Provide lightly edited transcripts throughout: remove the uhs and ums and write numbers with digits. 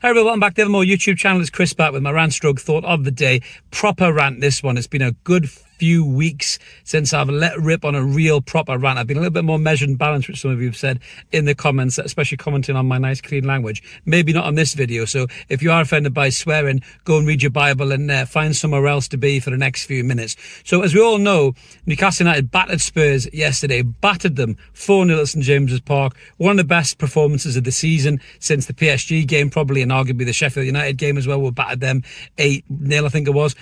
Hi everyone, welcome back to the more YouTube channel. It's Chris back with my rant stroke thought of the day. Proper rant this one. It's been a good few weeks since I've let rip on a real proper rant. I've been a little bit more measured and balanced, which some of you have said in the comments, especially commenting on my nice clean language. Maybe not on this video, so if you are offended by swearing, go and read your Bible and find somewhere else to be for the next few minutes. So as we all know, Newcastle United battered Spurs yesterday, battered them 4-0 at St James's Park. One of the best performances of the season since the PSG game, probably, and arguably the Sheffield United game as well. We battered them 8-0, I think it was.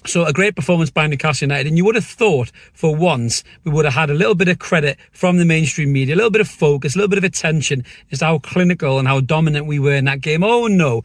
So a great performance by Newcastle United, and you would have thought for once we would have had a little bit of credit from the mainstream media, a little bit of focus, a little bit of attention as to how clinical and how dominant we were in that game. Oh no,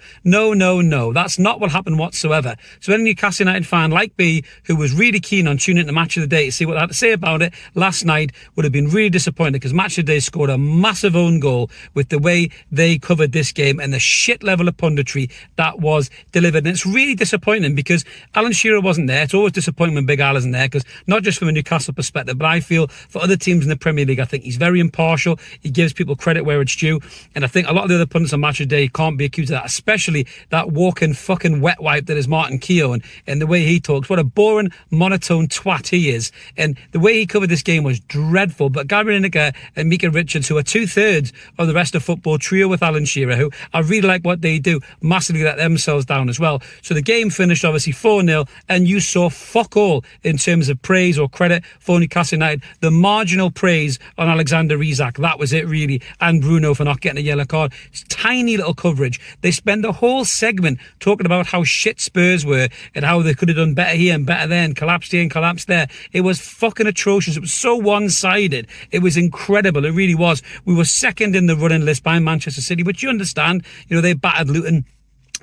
that's not what happened whatsoever. So any Newcastle United fan like me who was really keen on tuning into Match of the Day to see what I had to say about it last night would have been really disappointed, because Match of the Day scored a massive own goal with the way they covered this game and the shit level of punditry that was delivered. And it's really disappointing because Alan Shearer wasn't there. It's always disappointing when Big Al isn't there, because not just from a Newcastle perspective, but I feel for other teams in the Premier League, I think he's very impartial. He gives people credit where it's due, and I think a lot of the other pundits on Match of the Day can't be accused of that, especially that walking fucking wet wipe that is Martin Keown, and the way he talks. What a boring, monotone twat he is, and the way he covered this game was dreadful. But Gary Lineker and Mika Richards, who are 2/3 of the rest of football trio with Alan Shearer, who I really like what they do, massively let themselves down as well. So the game finished obviously 4-0, and you saw fuck all in terms of praise or credit for Newcastle United. The marginal praise on Alexander Isak, that was it really, and Bruno for not getting a yellow card. It's tiny little coverage. They spend a whole segment talking about how shit Spurs were and how they could have done better here and better there and collapsed here and collapsed there. It was fucking atrocious. It was so one-sided. It was incredible. It really was. We were second in the running list by Manchester City, which you understand. You know, they battered Luton.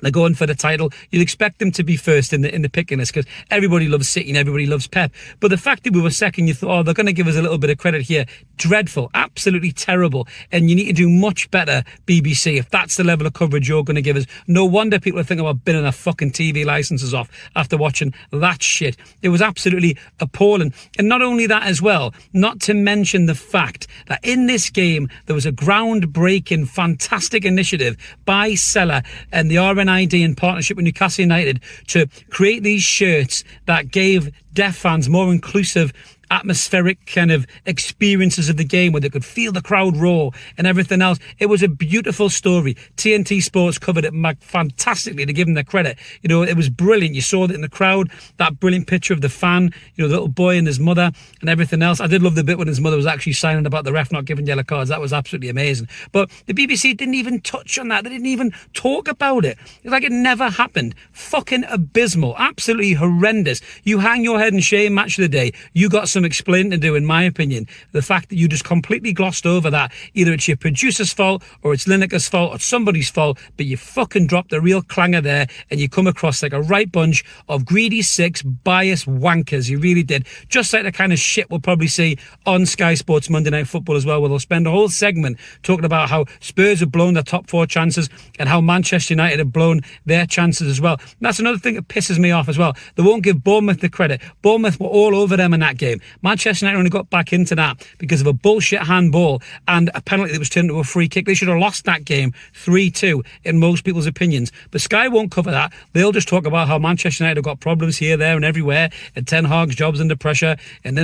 They're going for the title. You'd expect them to be first in the picking list, because everybody loves City and everybody loves Pep. But the fact that we were second, you thought, oh, they're going to give us a little bit of credit here. Dreadful, absolutely terrible. And you need to do much better, BBC, if that's the level of coverage you're going to give us. No wonder people are thinking about binning their fucking TV licenses off after watching that shit. It was absolutely appalling. And not only that as well, not to mention the fact that in this game, there was a groundbreaking, fantastic initiative by Seller and the RNID in partnership with Newcastle United to create these shirts that gave deaf fans more inclusive, atmospheric kind of experiences of the game, where they could feel the crowd roar and everything else. It was a beautiful story. TNT Sports covered it fantastically, to give them their credit. You know, it was brilliant. You saw that in the crowd, that brilliant picture of the fan, you know, the little boy and his mother and everything else. I did love the bit when his mother was actually signing about the ref not giving yellow cards. That was absolutely amazing. But the BBC didn't even touch on that. They didn't even talk about it. It's like it never happened. Fucking abysmal. Absolutely horrendous. You hang your head in shame, Match of the Day. You got some explaining to do, in my opinion. The fact that you just completely glossed over that. Either it's your producer's fault, or it's Lineker's fault, or somebody's fault, but you fucking dropped the real clanger there, and you come across like a right bunch of greedy six biased wankers. You really did. Just like the kind of shit we'll probably see on Sky Sports Monday Night Football as well, where they'll spend a whole segment talking about how Spurs have blown their top 4 chances and how Manchester United have blown their chances as well. And that's another thing that pisses me off as well. They won't give Bournemouth the credit. Bournemouth were all over them in that game. Manchester United only got back into that because of a bullshit handball and a penalty that was turned into a free kick. They should have lost that game 3-2 in most people's opinions. But Sky won't cover that. They'll just talk about how Manchester United have got problems here, there and everywhere, and Ten Hag's job's under pressure, and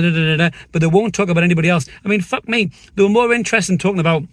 but they won't talk about anybody else. I mean, fuck me. They were more interested in talking about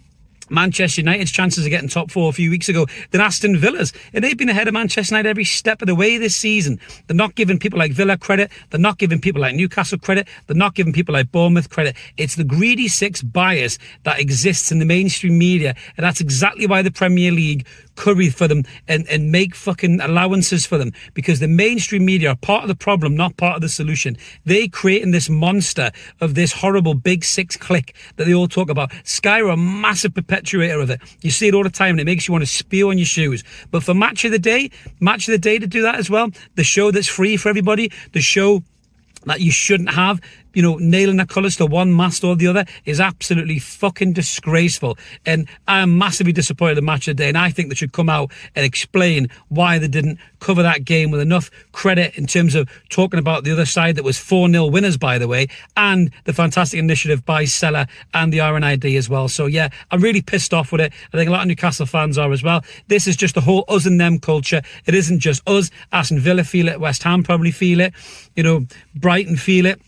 Manchester United's chances of getting top 4 a few weeks ago than Aston Villa's, and they've been ahead of Manchester United every step of the way this season. They're not giving people like Villa credit, they're not giving people like Newcastle credit, they're not giving people like Bournemouth credit. It's the greedy six bias that exists in the mainstream media, and that's exactly why the Premier League curry for them and make fucking allowances for them, because the mainstream media are part of the problem, not part of the solution. They creating this monster of this horrible big six clique that they all talk about. Sky are a massive perpetuator of it. You see it all the time, and it makes you want to spew on your shoes. But for Match of the Day to do that as well, the show that's free for everybody, the show that you shouldn't have, nailing their colours to one mast or the other is absolutely fucking disgraceful. And I am massively disappointed in the match of the day, and I think they should come out and explain why they didn't cover that game with enough credit in terms of talking about the other side that was 4-0 winners, by the way, and the fantastic initiative by Sella and the RNID as well. So yeah, I'm really pissed off with it. I think a lot of Newcastle fans are as well. This is just the whole us and them culture. It isn't just us. Aston Villa feel it, West Ham probably feel it, Brighton feel it,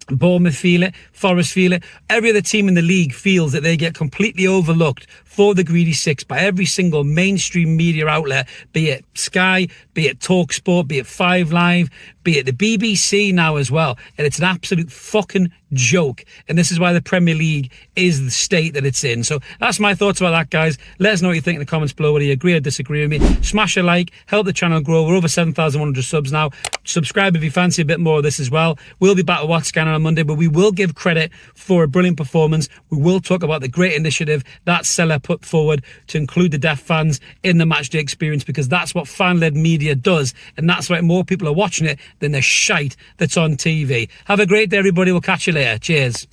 Bournemouth feel it, Forest feel it. Every other team in the league feels that they get completely overlooked for the greedy six by every single mainstream media outlet, be it Sky, be it TalkSport, be it 5 Live, be it the BBC now as well. And it's an absolute fucking joke. And this is why the Premier League is the state that it's in. So that's my thoughts about that, guys. Let us know what you think in the comments below, whether you agree or disagree with me. Smash a like, help the channel grow. We're over 7,100 subs now. Subscribe if you fancy a bit more of this as well. We'll be back with What's Scanner on Monday, but we will give credit for a brilliant performance. We will talk about the great initiative that Sella put forward to include the deaf fans in the matchday experience, because that's what fan-led media does, and that's why more people are watching it than the shite that's on TV. Have a great day, everybody. We'll catch you later. Cheers.